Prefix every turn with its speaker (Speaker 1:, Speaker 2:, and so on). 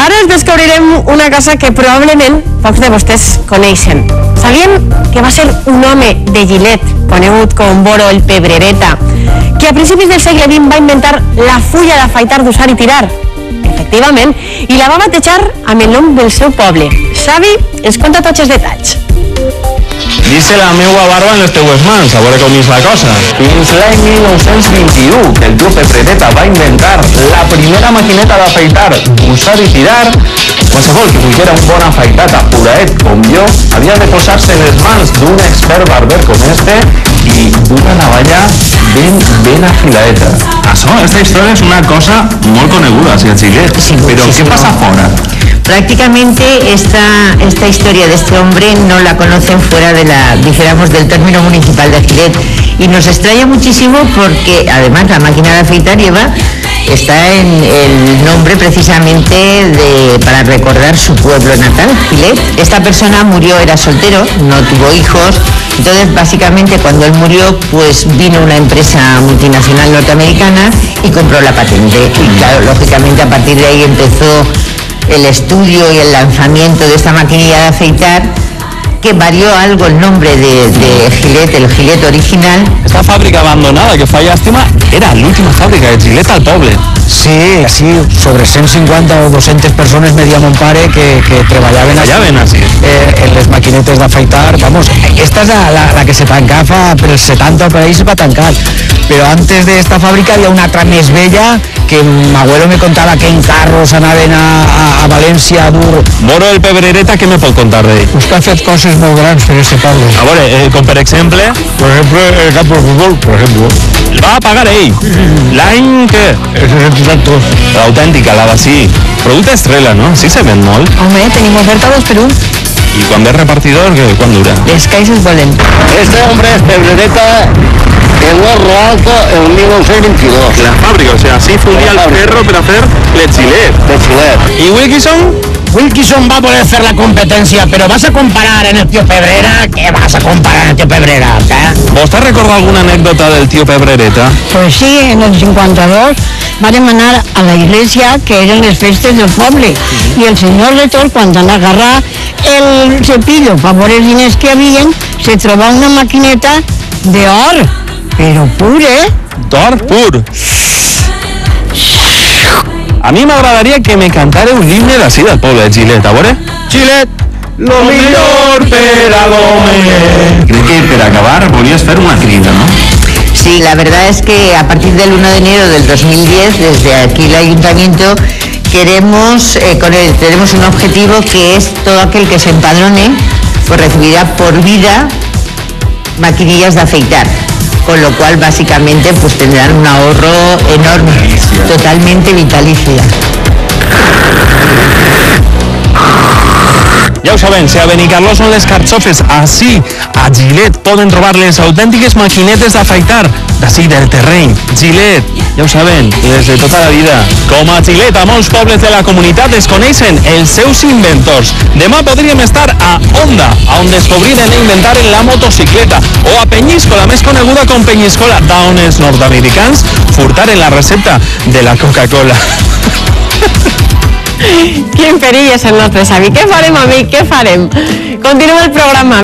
Speaker 1: Ara us descobrirem una cosa que probablement pocs de vostès coneixen. Sabien que va ser un home de Gilet, conegut com Boro el Pebrereta, que a principis del segle XX va inventar la fulla d'afaitar, d'usar i tirar. Efectivament, i la va batejar amb el nom del seu poble. Xavi ens conta tots els detalls.
Speaker 2: Dice la meua barba en les teues mans, a veure com és la cosa. Fins l'any 1921, que el tio Pebrereta va inventar la primera maquineta d'afaitar, usar i tirar, qualsevol que volguera un bon afaitat apuraet com jo havia de posar-se en les mans d'un expert barber com este i d'una navalla ben afilaeta. Això, esta història és una cosa molt coneguda a Gilet,
Speaker 3: sí,
Speaker 2: però què passa fora?
Speaker 3: Prácticamente esta historia de este hombre no la conocen fuera de dijéramos, del término municipal de Gilet, y nos extraña muchísimo porque además la máquina de afeitar está en el nombre precisamente para recordar su pueblo natal, Gilet. Esta persona murió, era soltero, no tuvo hijos, entonces básicamente cuando él murió pues vino una empresa multinacional norteamericana y compró la patente, y claro, lógicamente a partir de ahí empezó el estudio y el lanzamiento de esta maquinilla de afeitar, que varió algo el nombre de Gilet, el Gilet original.
Speaker 2: Esta fàbrica abandonada que fa llàstima era l'última fàbrica de Gilet al poble.
Speaker 4: Sí, así sobre 150 o 200 persones me dia mon pare que treballaven
Speaker 2: així
Speaker 4: en les maquinetes d'afaitar. Vamos, esta és la que se tancava per els 70 per ahí se va tancar, però antes d'esta fàbrica hi ha una altra més vella que m'abuelo me contava que en carros anaven a València a dur.
Speaker 2: Boro el Pebrereta, què me pot contar d'ell?
Speaker 4: Pues que ha fet coses molt grans per este poble.
Speaker 2: A veure, com per exemple?
Speaker 4: Por ejemplo, el campo de fútbol, por ejemplo.
Speaker 2: El va pagar ell. L'any què?
Speaker 4: El 60
Speaker 2: L'autèntica, la d'ací. Producte estrella, no? Sí se ven molt.
Speaker 3: Home, tenim oferta 2 per 1.
Speaker 2: I quan ve repartidor, quan dura?
Speaker 3: Les caixes volen.
Speaker 5: Este hombre es Pebrereta en Huerro Alto en 1922.
Speaker 2: La fàbrica, o sea, así fundía el ferro per hacer el Gilet.
Speaker 5: De Gilet.
Speaker 2: ¿Y Wilkinson?
Speaker 4: Wilkinson va a poder hacer la competencia, pero vas a comparar en el tío Pebrera. ¿Qué vas a comparar en el tío Pebrera?
Speaker 2: ¿Vos te recordado alguna anécdota del tío Pebrereta?
Speaker 6: Pues sí, en el 52 van anar a la iglesia, que eren les festes del poble, i el senyor rector, quan anà a agarrar el cepillo per veure els diners que havien, se trobà una maquineta d'or, però pur,
Speaker 2: D'or pur. A mi m'agradaria que me cantareu l'himne d'ací del poble de Gilet, a veure?
Speaker 4: Gilet,
Speaker 2: Lo millor per a l'home. Crec que per acabar volies fer una crida, no?
Speaker 3: Sí, la verdad es que a partir del 1 de enero del 2010, desde aquí el ayuntamiento, tenemos un objetivo que es todo aquel que se empadrone, pues recibirá por vida maquinillas de afeitar, con lo cual básicamente pues tendrán un ahorro enorme, totalmente vitalicia.
Speaker 2: Ja ho saben, si a Benicarló són les carxofes, així a Gilet poden trobar les autèntiques maquinetes d'afaitar d'ací del terreny. Gilet, ja ho saben, les de tota la vida. Com a Gilet, a molts pobles de la comunitat es coneixen els seus inventors. Demà podríem estar a Onda, on descobriren e inventaren la motocicleta, o a Penyíscola, més coneguda com Penyíscola, on els nord-americans furtaren la recepta de la Coca-Cola.
Speaker 1: Quin perill és el nostre Xavi. Què farem, amic? Què farem? Continuem el programa.